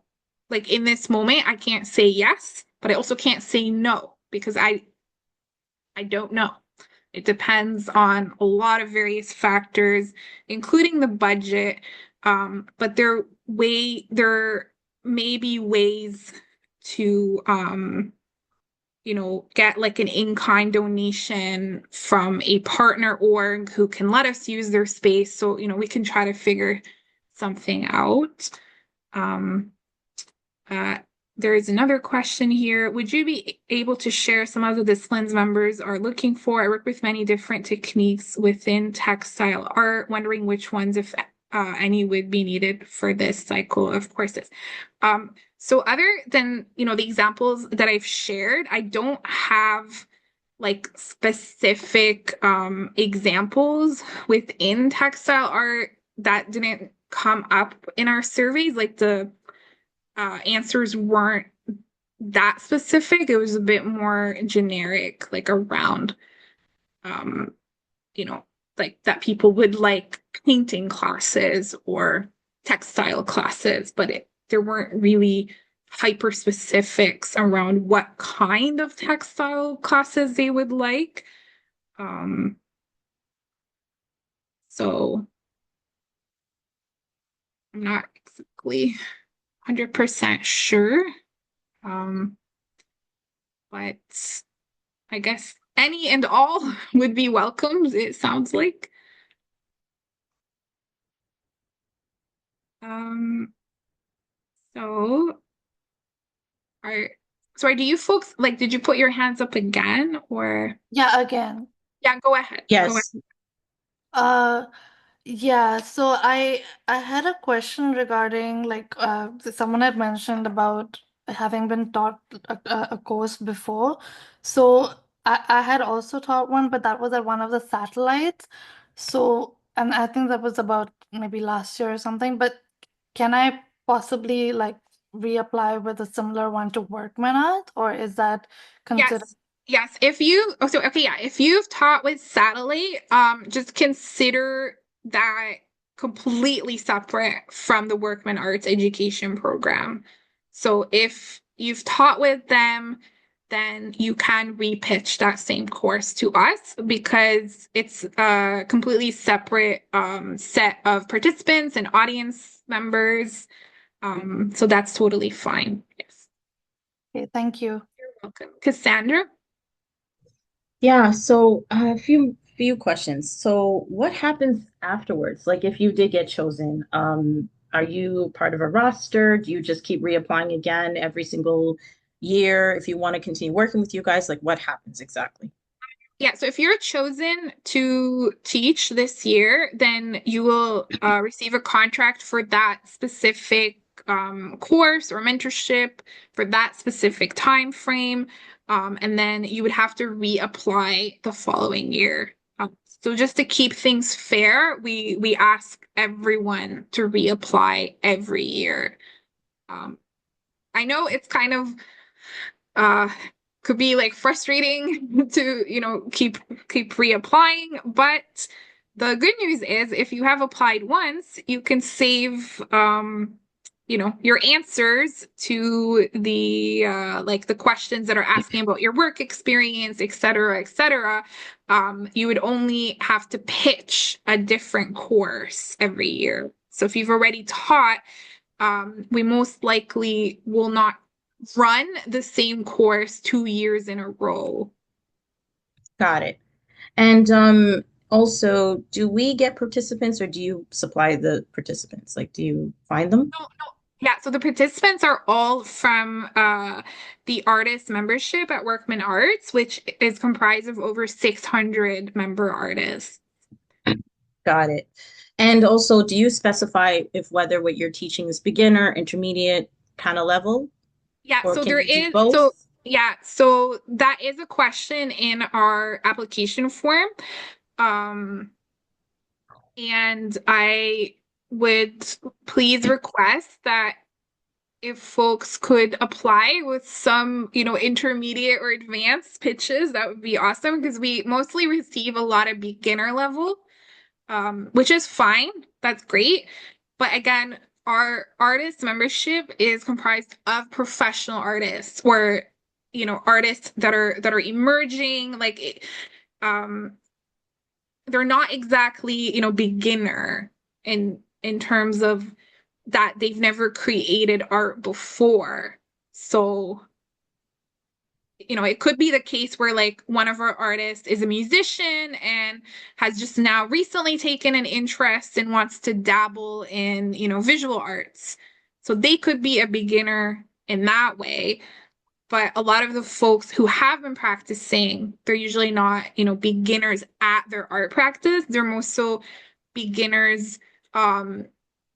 in this moment I can't say yes, but I also can't say no because I don't know. It depends on a lot of various factors, including the budget. But there may be ways to get an in-kind donation from a partner org who can let us use their space. So, we can try to figure something out. There is another question here. Would you be able to share some of the disciplines members are looking for? I work with many different techniques within textile art, wondering which ones, if any, would be needed for this cycle of courses. So other than, the examples that I've shared, I don't have specific examples within textile art that didn't come up in our surveys. The answers weren't that specific. It was a bit more generic, like around, um, you know, like that people would like painting classes or textile classes, but there weren't really hyper specifics around what kind of textile classes they would like. Um, so I'm not exactly 100% sure. Um, but I guess any and all would be welcomed, it sounds like. Um, so are sorry, do you folks like did you put your hands up again or Yeah, again. yeah, go ahead. Go ahead. Yes. Uh, yeah, so I had a question regarding like someone had mentioned about having been taught a course before. So I had also taught one, but that was at one of the satellites. So, and I think that was about maybe last year or something. But can I possibly like reapply with a similar one to Workman Art, or is that considered? Yes. Yes. If you oh so okay, yeah, if you've taught with satellite, just consider that completely separate from the Workman Arts education program. So if you've taught with them, then you can repitch that same course to us because it's a completely separate set of participants and audience members. So that's totally fine. Yes. Okay, thank you. You're welcome. Cassandra? Yeah, so a few questions. So what happens afterwards? Like if you did get chosen, are you part of a roster? Do you just keep reapplying again every single year if you want to continue working with you guys? Like what happens exactly? Yeah, so if you're chosen to teach this year, then you will receive a contract for that specific course or mentorship for that specific time frame. And then you would have to reapply the following year. So just to keep things fair, we ask everyone to reapply every year. Um, I know it's kind of uh could be like frustrating to keep reapplying, but the good news is if you have applied once you can save your answers to the like the questions that are asking about your work experience, et cetera, et cetera. You would only have to pitch a different course every year. So if you've already taught, we most likely will not run the same course 2 years in a row. Got it. And also, do we get participants or do you supply the participants? Like, do you find them? No, no. Yeah, so the participants are all from the artist membership at Workman Arts, which is comprised of over 600 member artists. Got it. And also, do you specify if whether what you're teaching is beginner, intermediate kind of level, Yeah, or so can there you do is both? so that is a question in our application form. Um, and I would please request that if folks could apply with some, intermediate or advanced pitches, that would be awesome because we mostly receive a lot of beginner level, which is fine. That's great. But again, our artist membership is comprised of professional artists or, artists that are emerging. Um, they're not exactly, beginner in terms of that they've never created art before. So, it could be the case where like one of our artists is a musician and has just now recently taken an interest and wants to dabble in, visual arts. So they could be a beginner in that way. But a lot of the folks who have been practicing, they're usually not, beginners at their art practice. They're more so beginners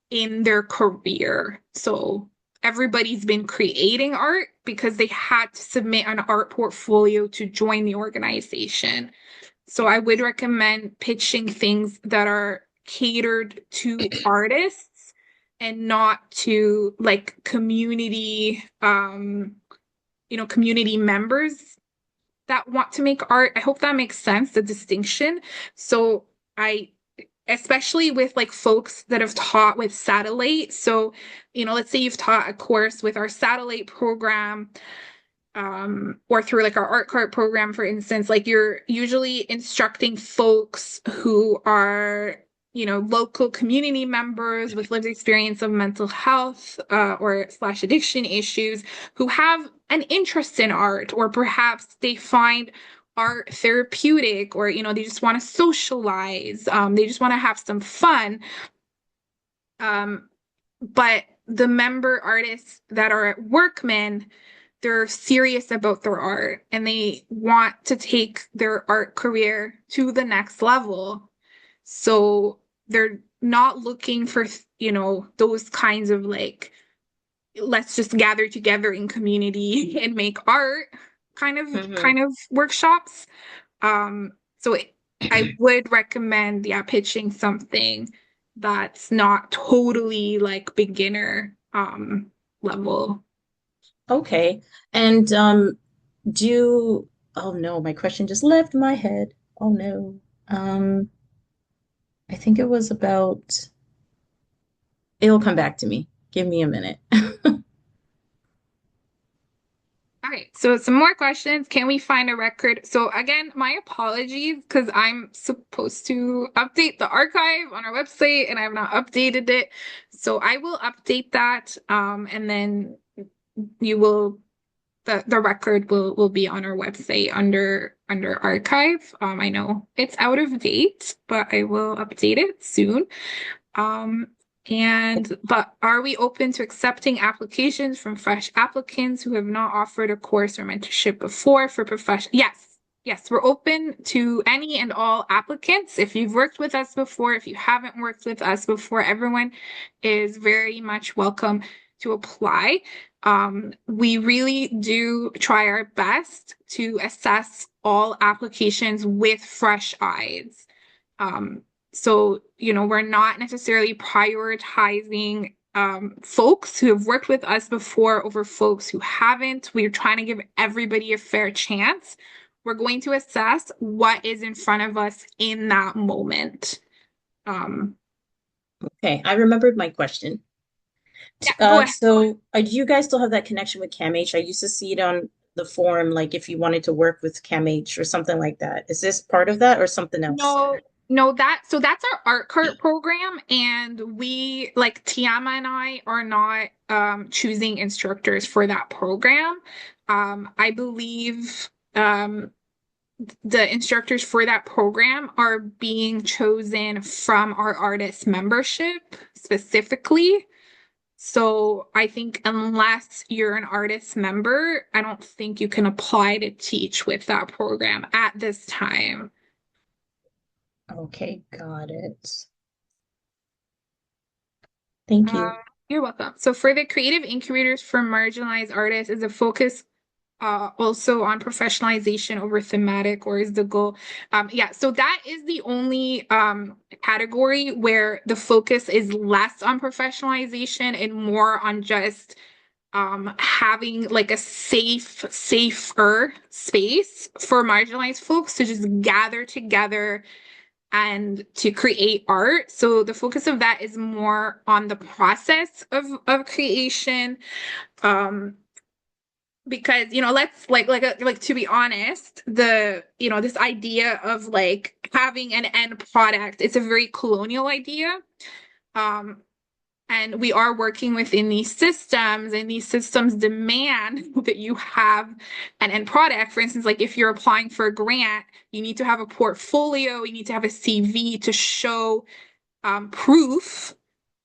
in their career. So everybody's been creating art because they had to submit an art portfolio to join the organization. So I would recommend pitching things that are catered to artists and not to like community community members that want to make art. I hope that makes sense, the distinction. So especially with like folks that have taught with satellite. So, let's say you've taught a course with our satellite program, or through like our art cart program, for instance, like you're usually instructing folks who are, local community members with lived experience of mental health, or slash addiction issues, who have an interest in art, or perhaps they find art therapeutic, or they just want to socialize, they just want to have some fun, but the member artists that are at Workman, they're serious about their art and they want to take their art career to the next level. So they're not looking for, those kinds of like, let's just gather together in community and make art kind of workshops. So I would recommend, pitching something that's not totally like beginner level. Okay. And oh no, my question just left my head. Oh no. I think it was about, it'll come back to me. Give me a minute. All right, so some more questions. Can we find a record? So again, my apologies because I'm supposed to update the archive on our website and I have not updated it. So I will update that, and then you will the record will be on our website under archive. I know it's out of date, but I will update it soon. But are we open to accepting applications from fresh applicants who have not offered a course or mentorship before for professional? Yes, we're open to any and all applicants. If you've worked with us before, if you haven't worked with us before, everyone is very much welcome to apply. We really do try our best to assess all applications with fresh eyes. So, we're not necessarily prioritizing folks who have worked with us before over folks who haven't. We're trying to give everybody a fair chance. We're going to assess what is in front of us in that moment. Okay, I remembered my question. Yeah, go ahead. So do you guys still have that connection with CAMH? I used to see it on the forum, like if you wanted to work with CAMH or something like that. Is this part of that or something else? No, that's our art cart program, and we, like Tiama and I, are not choosing instructors for that program. I believe the instructors for that program are being chosen from our artist membership specifically. So I think unless you're an artist member, I don't think you can apply to teach with that program at this time. Okay, got it. Thank you. You're welcome. So for the creative incubators for marginalized artists, is a focus also on professionalization over thematic, or is the goal? So that is the only category where the focus is less on professionalization and more on just having like a safer space for marginalized folks to just gather together and to create art. So the focus of that is more on the process of creation. Because let's like to be honest, this idea of like having an end product, it's a very colonial idea. And we are working within these systems, and these systems demand that you have an end product. For instance, like if you're applying for a grant, you need to have a portfolio, you need to have a CV to show proof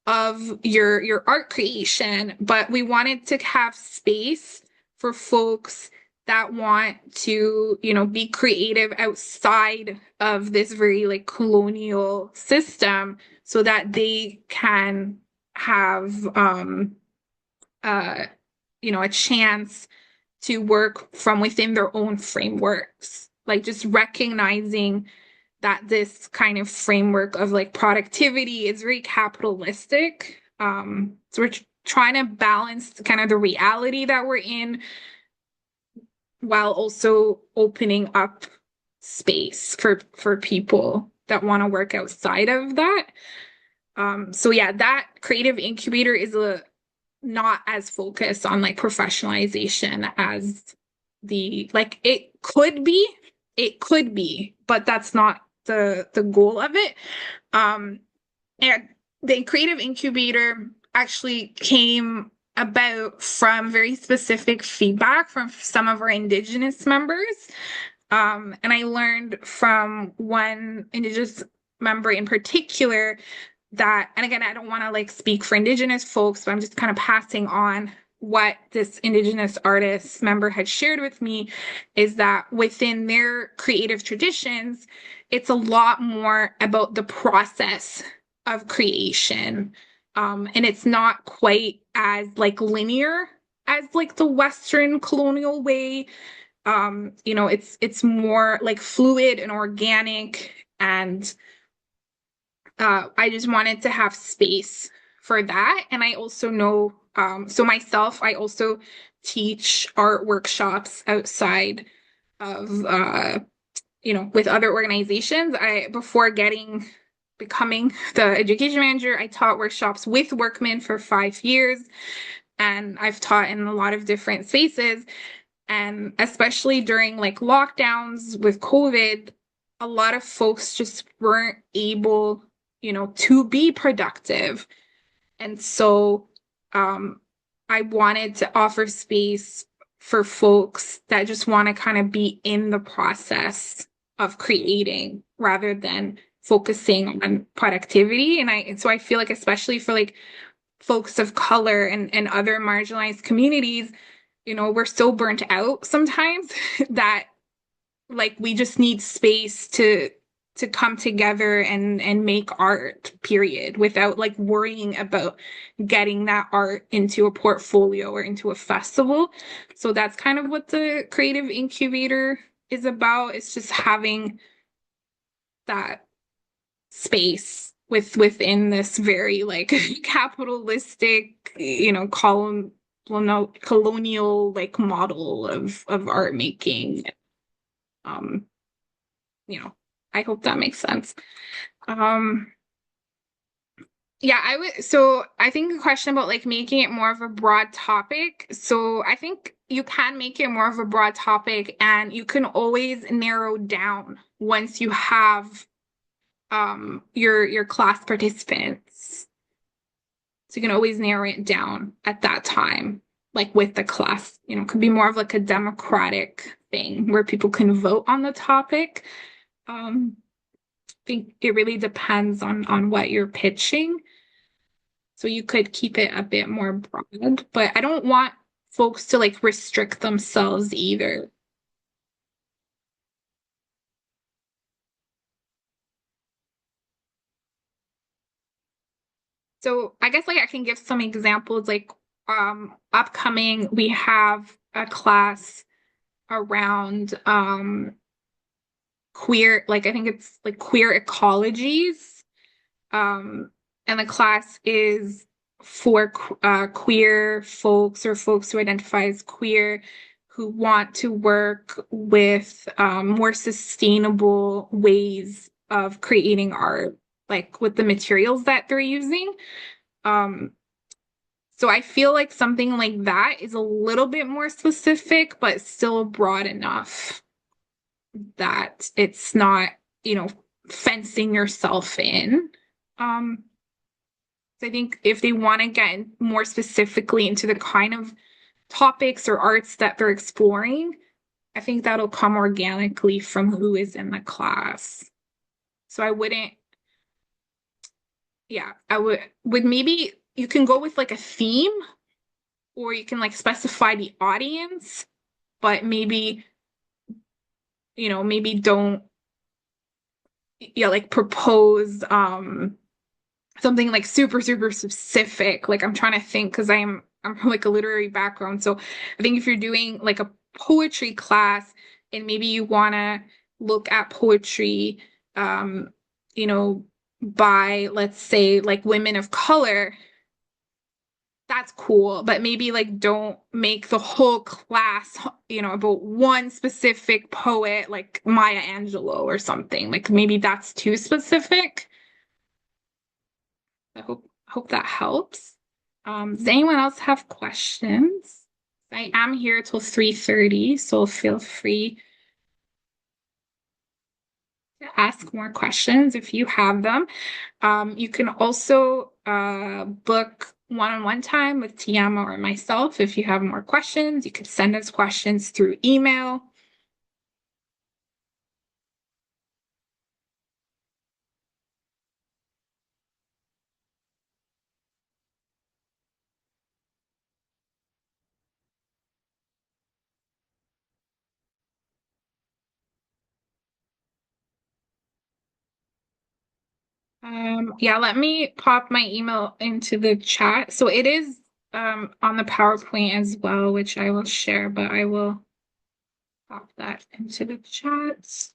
of your art creation. But we wanted to have space for folks that want to, be creative outside of this very like colonial system, so that they can have a chance to work from within their own frameworks, like just recognizing that this kind of framework of like productivity is very capitalistic. So we're trying to balance kind of the reality that we're in while also opening up space for people that want to work outside of that. So yeah, that creative incubator is not as focused on like professionalization as it could be, but that's not the goal of it. And the creative incubator actually came about from very specific feedback from some of our Indigenous members. And I learned from one Indigenous member in particular that, and again, I don't want to like speak for Indigenous folks, but I'm just kind of passing on what this Indigenous artist member had shared with me, is that within their creative traditions, it's a lot more about the process of creation. And it's not quite as like linear as like the Western colonial way. It's more like fluid and organic, and I just wanted to have space for that. And I also know, so myself, I also teach art workshops outside of, with other organizations. Before becoming the education manager, I taught workshops with Workman for 5 years, and I've taught in a lot of different spaces. And especially during like lockdowns with COVID, a lot of folks just weren't able, to be productive. And so I wanted to offer space for folks that just want to kind of be in the process of creating rather than focusing on productivity. And so I feel like, especially for like folks of color and other marginalized communities, we're so burnt out sometimes that like we just need space to come together and make art, period, without like worrying about getting that art into a portfolio or into a festival. So that's kind of what the creative incubator is about. It's just having that space within this very like capitalistic, colonial like model of art making. Um, I hope that makes sense. Yeah, so I think a question about like making it more of a broad topic. So I think you can make it more of a broad topic, and you can always narrow down once you have your class participants. So you can always narrow it down at that time, like with the class, could be more of like a democratic thing where people can vote on the topic. I think it really depends on what you're pitching. So you could keep it a bit more broad, but I don't want folks to like restrict themselves either. So I guess like I can give some examples, like upcoming we have a class around queer, like I think it's like queer ecologies. And the class is for queer folks or folks who identify as queer who want to work with more sustainable ways of creating art, like with the materials that they're using. Um, so I feel like something like that is a little bit more specific, but still broad enough that it's not, fencing yourself in. So I think if they want to get more specifically into the kind of topics or arts that they're exploring, I think that'll come organically from who is in the class. So I wouldn't, yeah, would maybe you can go with like a theme, or you can like specify the audience, but maybe, maybe don't, yeah, like propose something like super super specific. Like I'm trying to think, because I'm from like a literary background, so I think if you're doing like a poetry class and maybe you want to look at poetry you know by, let's say, like women of color, that's cool, but maybe like don't make the whole class, about one specific poet, like Maya Angelou or something. Like maybe that's too specific. I hope that helps. Does anyone else have questions? I am here till 3:30, so feel free to ask more questions if you have them. You can also book one-on-one time with Tiama or myself if you have more questions. You could send us questions through email. Yeah, let me pop my email into the chat. So it is on the PowerPoint as well, which I will share, but I will pop that into the chat.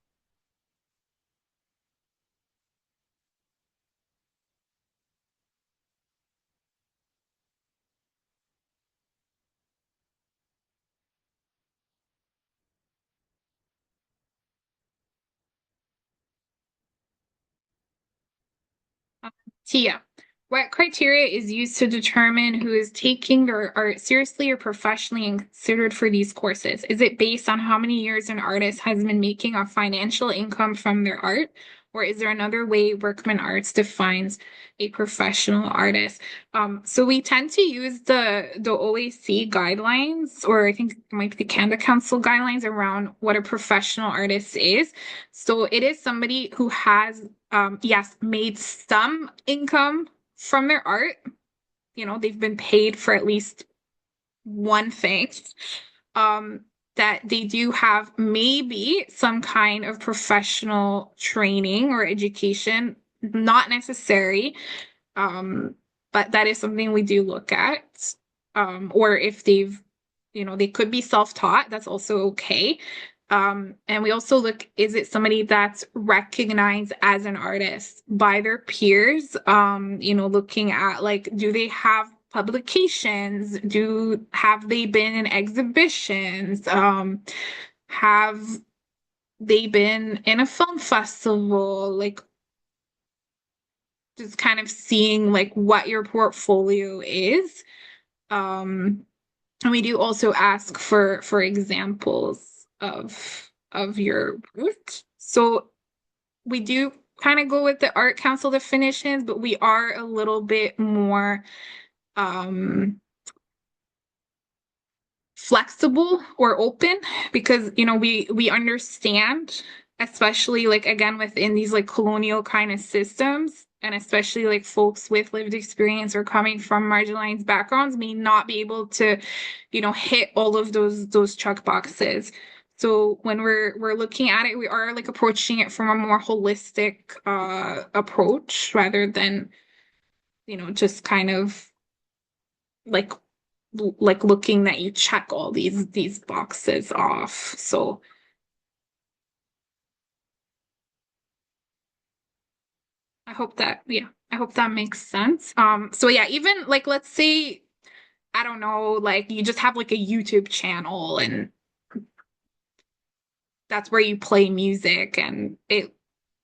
Tia, what criteria is used to determine who is taking or art seriously or professionally and considered for these courses? Is it based on how many years an artist has been making a financial income from their art? Or is there another way Workman Arts defines a professional artist? So we tend to use the OAC guidelines, or I think it might be the Canada Council guidelines around what a professional artist is. So it is somebody who has yes, made some income from their art. They've been paid for at least one thing. That they do have maybe some kind of professional training or education, not necessary, but that is something we do look at. Or if they could be self-taught, that's also okay. And we also look, is it somebody that's recognized as an artist by their peers? Looking at like, do they have publications? Have they been in exhibitions? Have they been in a film festival? Like, just kind of seeing like what your portfolio is. And we do also ask for examples of your work. So we do kind of go with the Art Council definitions, but we are a little bit more flexible or open because we understand, especially like again within these like colonial kind of systems, and especially like folks with lived experience or coming from marginalized backgrounds may not be able to hit all of those check boxes. So when we're looking at it, we are like approaching it from a more holistic approach rather than just kind of like looking that you check all these boxes off. So I hope that makes sense. So yeah, even like let's say, I don't know, like you just have like a YouTube channel and that's where you play music and it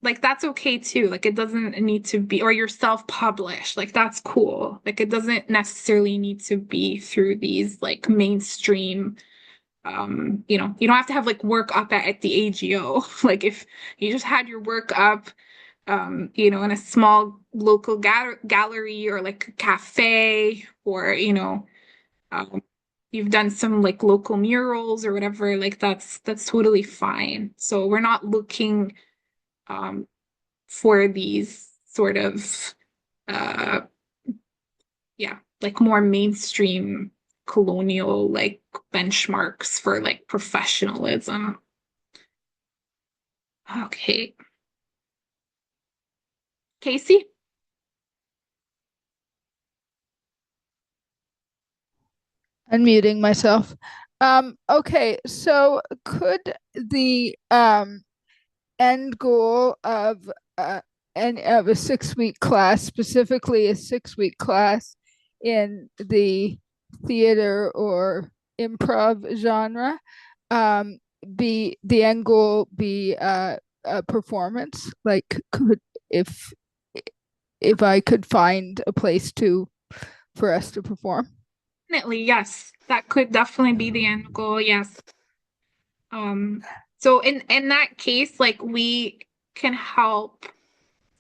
like that's okay too. Like it doesn't need to be, or you're self-published, like that's cool. Like it doesn't necessarily need to be through these like mainstream you don't have to have like work up at the AGO. Like if you just had your work up in a small local gallery or like a cafe, or um, you've done some like local murals or whatever, like that's totally fine. So we're not looking um, for these sort of uh, yeah, like more mainstream colonial like benchmarks for like professionalism. Okay. Casey? Unmuting myself. Okay, so could the end goal of a 6-week class, specifically a 6-week class, in the theater or improv genre, be the end goal be a performance? Like, could if if I could find a place to for us to perform? Definitely, yes. That could definitely be the end goal, yes. So in that case, like we can help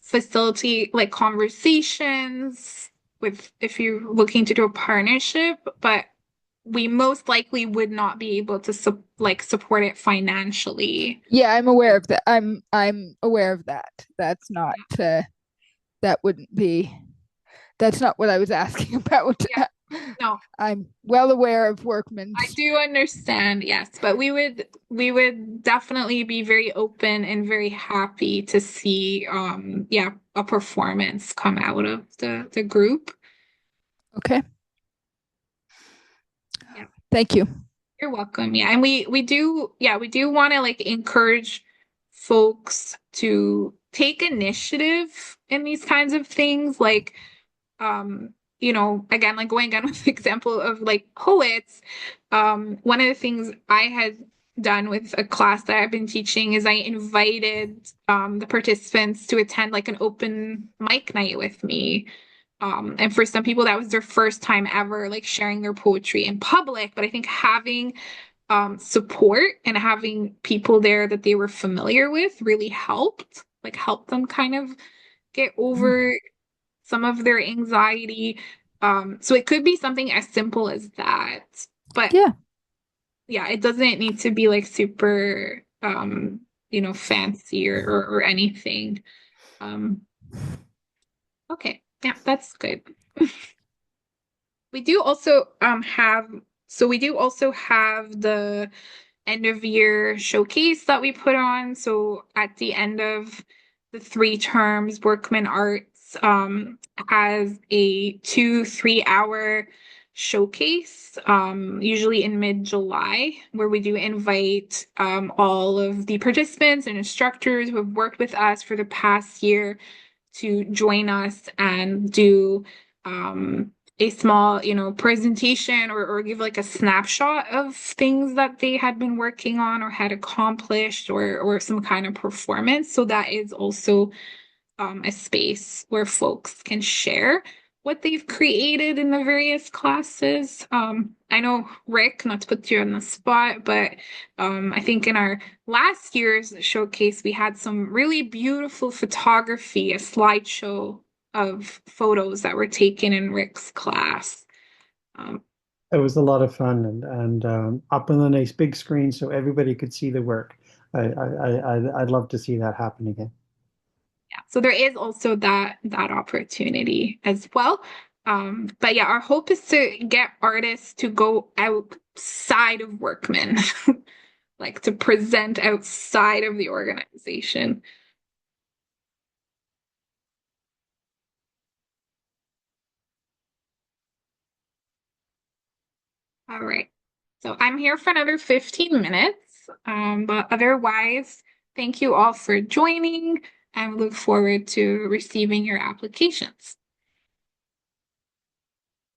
facilitate like conversations with if you're looking to do a partnership, but we most likely would not be able to support it financially. Yeah, I'm aware of that. I'm aware of that. That's not that wouldn't be that's not what I was asking about. Yeah, no, I'm well aware of I Workman's. do understand, yes, but we would definitely be very open and very happy to see yeah, a performance come out of the group. Okay. Yeah. Thank you. You're welcome. Yeah, and we do want to like encourage folks to take initiative in these kinds of things like again, like going again with the example of like poets, one of the things I had done with a class that I've been teaching is I invited the participants to attend like an open mic night with me. And for some people that was their first time ever like sharing their poetry in public, but I think having support and having people there that they were familiar with really helped them kind of get over some of their anxiety. So it could be something as simple as that. But Yeah. yeah, it doesn't need to be like super fancy or anything. Um okay, yeah, that's good. We do also have the end of year showcase that we put on. So at the end of the 3 terms, Workman Arts has a 2 3 hour showcase, usually in mid-July, where we do invite all of the participants and instructors who have worked with us for the past year to join us and do a small, presentation or give like a snapshot of things that they had been working on or had accomplished or some kind of performance. So that is also a space where folks can share what they've created in the various classes. I know, Rick, not to put you on the spot, but I think in our last year's showcase, we had some really beautiful photography, a slideshow of photos that were taken in Rick's class. Um, It was a lot of fun and up on a nice big screen so everybody could see the work. I'd love to see that happen again. yeah, so there is also that opportunity as well. But yeah, our hope is to get artists to go outside of Workman, like to present outside of the organization. All right. So I'm here for another 15 minutes. But otherwise, thank you all for joining and we look forward to receiving your applications.